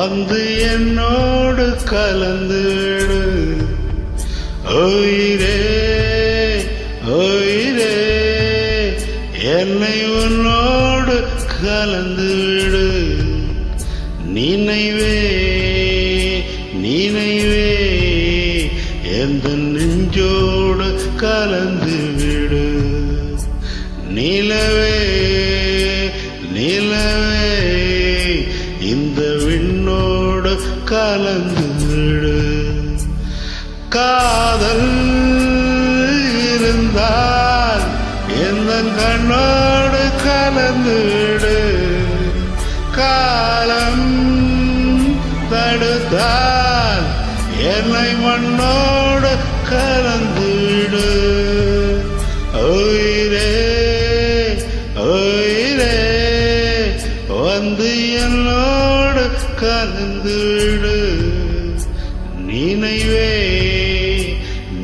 வந்து என்னோடு கலந்து விடு. உயிரே உயிரே என்னை உன்னோடு கலந்து விடு. நினைவே நினைவே எந்த நெஞ்சோடு கலந்து விடு. நிலவே நிலவே இந்த விண்ணோடு கலந்து விடு. காதல் இருந்தால் எந்த கண்ணோடு கலந்து விடு. காலம் தடுத்தால் என்னை மண்ணோடு கலந்து விடு. உயிரே உயிரே வந்து என்னோடு கலந்து விடு. நினைவே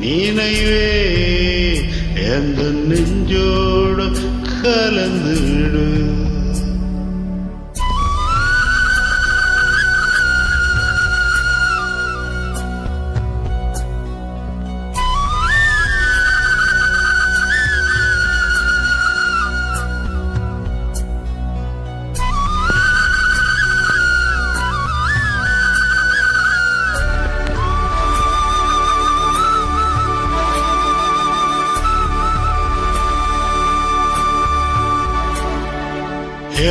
நினைவே எந்த நெஞ்சோடு கலந்து விடு.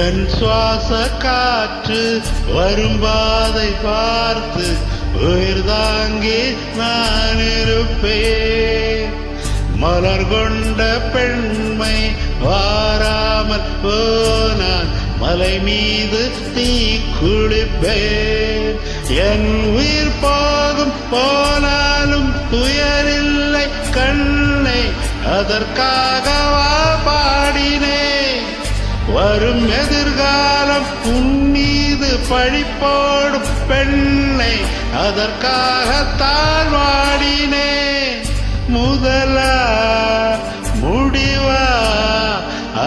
என் சுவாச காற்று வரும் பாதை பார்த்து உயிர் தாங்கி நான் இருப்பேன். மலர் கொண்ட பெண்மை வாராமல் போனான் மலை மீது தீ குளிப்பேன். என் உயிர் போகும் போனாலும் துயரில்லை கண்ணே, அதற்காகவா பாடினேன். வரும் எதிர்காலம் உன் மீது பழிப்போடும் பெண்ணை, அதற்காகத்தான் வாடினேன். முதலா முடிவா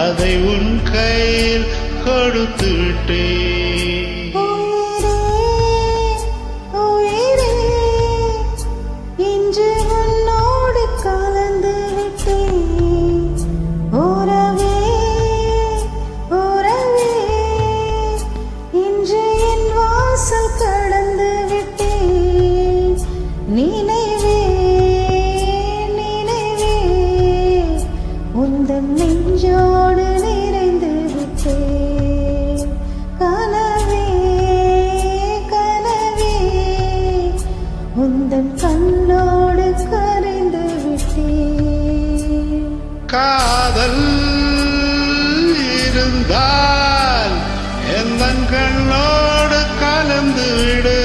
அதை உன் கையில் கொடுத்து விட்டேன். நெஞ்சோடு நிறைந்து விட்டேன். கனவே கனவே உந்தன் கண்ணோடு கரைந்து விட்டேன். காதல் இருந்தால் எந்தன் கண்ணோடு கலந்து விடு.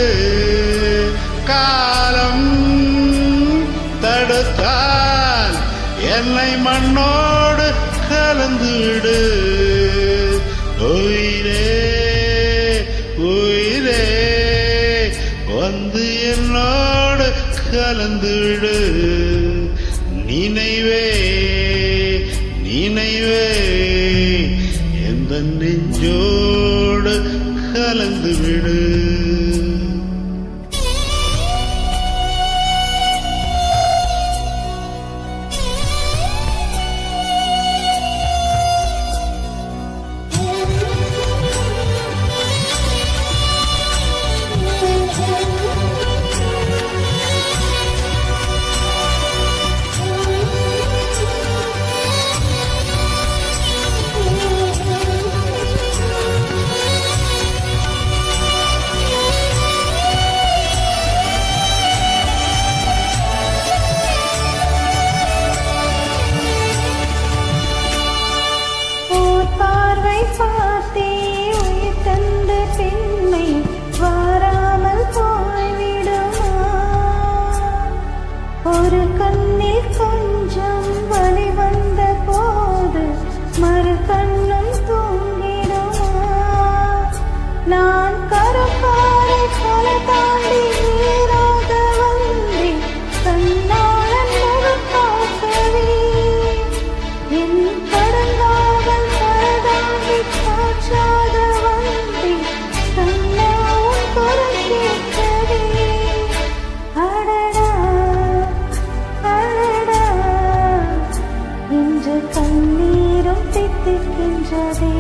காலம் தடுத்தால் என்னை மண்ணோடு கலந்து விடு. உயிரே உயிரே வந்து என்னோடு கலந்து விடு. நினைவே நினைவே எந்த நெஞ்சோடு கலந்து விடு. தித்திக்கின்றதே.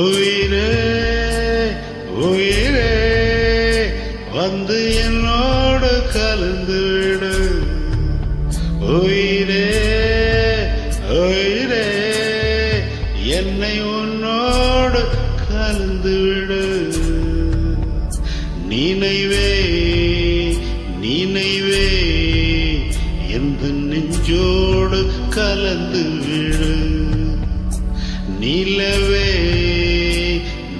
உயிரே உயிரே வந்து என்னோடு கலந்து விடு. உயிரே உயிரே என்னை உன்னோடு கலந்து விடு. நினைவே நினைவே எந்த நெஞ்சோடு கலந்து விடு. நிலவே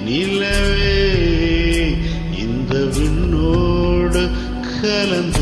நிலவே இந்த விண்ணோடு கலந்து